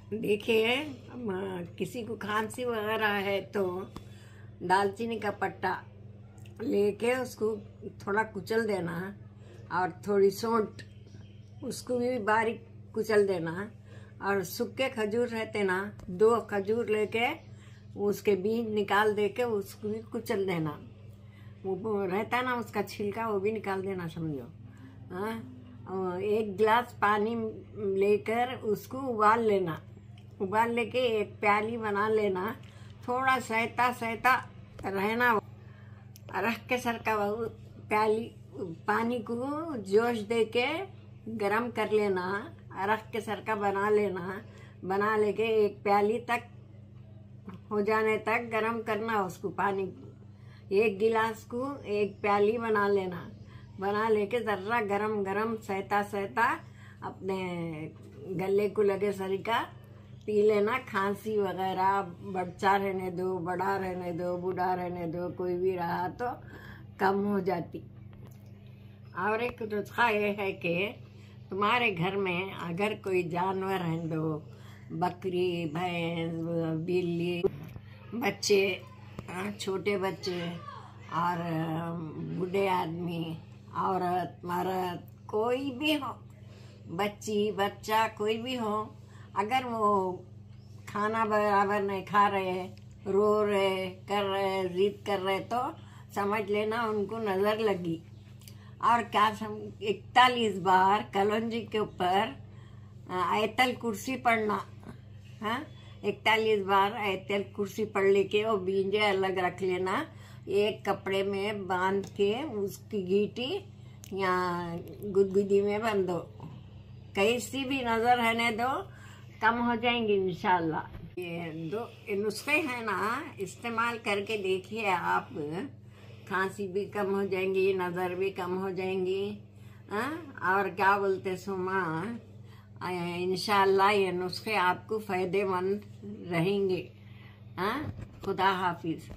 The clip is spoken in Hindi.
देखिए, किसी को खांसी वगैरह है तो दालचीनी का पट्टा लेके उसको थोड़ा कुचल देना और थोड़ी सौंठ उसको भी बारीक कुचल देना। और सूखे खजूर रहते ना, 2 खजूर लेके उसके बीज निकाल दे के उसको भी कुचल देना। वो रहता ना उसका छिलका, वो भी निकाल देना समझो। हाँ, 1 गिलास पानी लेकर उसको उबाल लेना। उबाल लेके एक प्याली बना लेना। थोड़ा सहता सहता रहना, रख के सरका प्याली पानी को जोश दे के गरम कर लेना। रख के सरका बना लेना। बना लेके एक प्याली तक हो जाने तक गरम करना उसको पानी को। 1 गिलास को 1 प्याली बना लेना। बना लेके जर्रा गरम गरम सहता सहता अपने गले को लगे सरीका पी लेना। खांसी वगैरह बच्चा रहने दो, बड़ा रहने दो, बूढ़ा रहने दो, कोई भी रहा तो कम हो जाती। और एक नुस्खा ये है कि तुम्हारे घर में अगर कोई जानवर है दो, बकरी, भैंस, बिल्ली, बच्चे, छोटे बच्चे और बूढ़े आदमी, औरत, मर्द, कोई भी हो, बच्ची, बच्चा, कोई भी हो, अगर वो खाना बराबर नहीं खा रहे, रो रहे, कर रहे, जिद कर रहे, तो समझ लेना उनको नजर लगी। और क्या 41 बार कलौंजी के ऊपर आयतल कुर्सी पढ़ना। हाँ, 41 बार आयतल कुर्सी पढ़ लेके वो बीजे अलग रख लेना। एक कपड़े में बांध के उसकी गीटी या गुदगुदी में बंधो। कैसी भी नजर रहने दो, कम हो जाएंगी इंशाल्लाह। ये नुस्खे हैं ना, इस्तेमाल करके देखिए आप। खांसी भी कम हो जाएंगी, नज़र भी कम हो जाएंगी। और क्या बोलते सुमा, इंशाल्लाह ये नुस्खे आपको फ़ायदेमंद रहेंगे। खुदा हाफिज़।